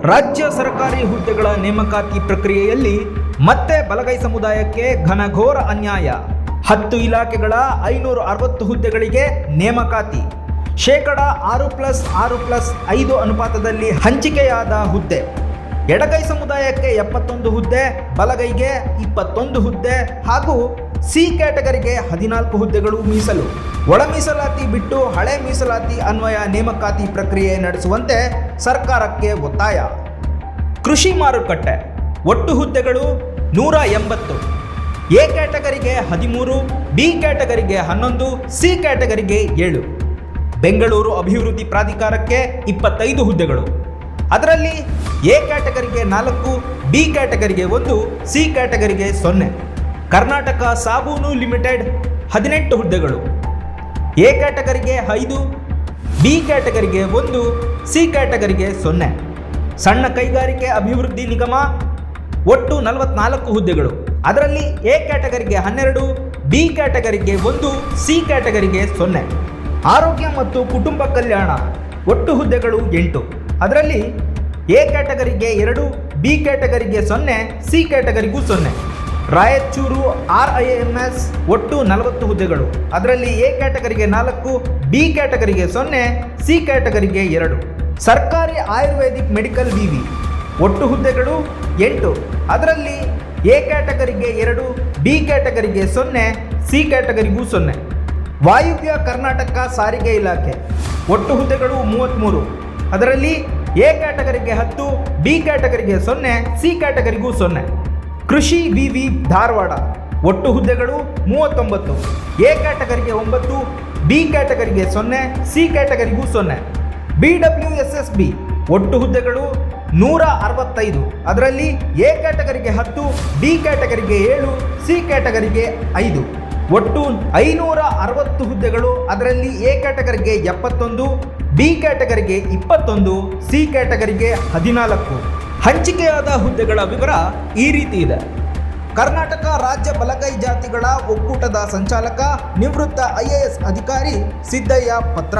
ರಾಜ್ಯ ಸರ್ಕಾರಿ ಹುದ್ದೆಗಳ ನೇಮಕಾತಿ ಪ್ರಕ್ರಿಯೆಯಲ್ಲಿ ಮತ್ತೆ ಬಲಗೈ ಸಮುದಾಯಕ್ಕೆ ಘನಘೋರ ಅನ್ಯಾಯ. 10 ಇಲಾಖೆಗಳ 560 ಹುದ್ದೆಗಳಿಗೆ ನೇಮಕಾತಿ. ಶೇಕಡ 6+6+5 ಅನುಪಾತದಲ್ಲಿ ಹಂಚಿಕೆಯಾದ ಹುದ್ದೆ. ಎಡಗೈ ಸಮುದಾಯಕ್ಕೆ 71 ಹುದ್ದೆ, ಬಲಗೈಗೆ 21 ಹುದ್ದೆ ಹಾಗೂ ಸಿ ಕ್ಯಾಟಗರಿಗೆ 14 ಹುದ್ದೆಗಳು ಮೀಸಲು. ಒಳ ಮೀಸಲಾತಿ ಬಿಟ್ಟು ಹಳೆ ಮೀಸಲಾತಿ ಅನ್ವಯ ನೇಮಕಾತಿ ಪ್ರಕ್ರಿಯೆ ನಡೆಸುವಂತೆ ಸರ್ಕಾರಕ್ಕೆ ಒತ್ತಾಯ. ಕೃಷಿ ಮಾರುಕಟ್ಟೆ ಒಟ್ಟು ಹುದ್ದೆಗಳು 180. ಎ ಕ್ಯಾಟಗರಿಗೆ 13, ಬಿ ಕ್ಯಾಟಗರಿಗೆ 11, ಸಿ ಕ್ಯಾಟಗರಿಗೆ 7. ಬೆಂಗಳೂರು ಅಭಿವೃದ್ಧಿ ಪ್ರಾಧಿಕಾರಕ್ಕೆ 25 ಹುದ್ದೆಗಳು. ಅದರಲ್ಲಿ ಎ ಕ್ಯಾಟಗರಿಗೆ 4, ಬಿ ಕ್ಯಾಟಗರಿಗೆ 1, ಸಿ ಕ್ಯಾಟಗರಿಗೆ 0. ಕರ್ನಾಟಕ ಸಾಬೂನು ಲಿಮಿಟೆಡ್ 18 ಹುದ್ದೆಗಳು. ಎ ಕ್ಯಾಟಗರಿಗೆ 5, ಬಿ ಕ್ಯಾಟಗರಿಗೆ 1, ಸಿ ಕ್ಯಾಟಗರಿಗೆ 0. ಸಣ್ಣ ಕೈಗಾರಿಕೆ ಅಭಿವೃದ್ಧಿ ನಿಗಮ ಒಟ್ಟು 44 ಹುದ್ದೆಗಳು. ಅದರಲ್ಲಿ ಎ ಕ್ಯಾಟಗರಿಗೆ 12, ಬಿ ಕ್ಯಾಟಗರಿಗೆ 1, ಸಿ ಕ್ಯಾಟಗರಿಗೆ 0. ಆರೋಗ್ಯ ಮತ್ತು ಕುಟುಂಬ ಕಲ್ಯಾಣ ಒಟ್ಟು ಹುದ್ದೆಗಳು 8. ಅದರಲ್ಲಿ ಎ ಕ್ಯಾಟಗರಿಗೆ 2, ಬಿ ಕ್ಯಾಟಗರಿಗೆ 0, ಸಿ ಕ್ಯಾಟಗರಿಗೂ 0. ರಾಯಚೂರು RIMS ಒಟ್ಟು 40 ಹುದ್ದೆಗಳು. ಅದರಲ್ಲಿ ಎ ಕ್ಯಾಟಗರಿಗೆ 4, ಬಿ ಕ್ಯಾಟಗರಿಗೆ 0, ಸಿ ಕ್ಯಾಟಗರಿಗೆ 2. ಸರ್ಕಾರಿ ಆಯುರ್ವೇದಿಕ್ ಮೆಡಿಕಲ್ ವಿವಿ ಒಟ್ಟು ಹುದ್ದೆಗಳು 8. ಅದರಲ್ಲಿ ಎ ಕ್ಯಾಟಗರಿಗೆ 2, ಬಿ ಕ್ಯಾಟಗರಿಗೆ 0, ಸಿ ಕ್ಯಾಟಗರಿಗೂ 0. ವಾಯುವ್ಯ ಕರ್ನಾಟಕ ಸಾರಿಗೆ ಇಲಾಖೆ ಒಟ್ಟು ಹುದ್ದೆಗಳು 33. ಅದರಲ್ಲಿ ಎ ಕ್ಯಾಟಗರಿಗೆ 10, ಬಿ ಕ್ಯಾಟಗರಿಗೆ 0, ಸಿ ಕ್ಯಾಟಗರಿಗೂ 0. ಕೃಷಿ ವಿವಿ ಧಾರವಾಡ ಒಟ್ಟು ಹುದ್ದೆಗಳು 39. ಎ ಕ್ಯಾಟಗರಿಗೆ 9, ಬಿ ಕ್ಯಾಟಗರಿಗೆ 0, ಸಿ ಕ್ಯಾಟಗರಿಗೂ 0. BWSSB ಒಟ್ಟು ಹುದ್ದೆಗಳು 165. ಅದರಲ್ಲಿ ಎ ಕ್ಯಾಟಗರಿಗೆ 10, ಬಿ ಕ್ಯಾಟಗರಿಗೆ 7, ಸಿ ಕ್ಯಾಟಗರಿಗೆ 5. ಒಟ್ಟು 560 ಹುದ್ದೆಗಳು. ಅದರಲ್ಲಿ ಎ ಕ್ಯಾಟಗರಿಗೆ 71, ಬಿ ಕ್ಯಾಟಗರಿಗೆ 21, ಸಿ ಕ್ಯಾಟಗರಿಗೆ 14. ಹಂಚಿಕೆಯಾದ ಹುದ್ದೆಗಳ ವಿವರ ಈ ರೀತಿ ಇದೆ. ಕರ್ನಾಟಕ ರಾಜ್ಯ ಬಲಗೈ ಜಾತಿಗಳ ಒಕ್ಕೂಟದ ಸಂಚಾಲಕ ನಿವೃತ್ತ IAS ಅಧಿಕಾರಿ ಸಿದ್ದಯ್ಯ ಪತ್ರ.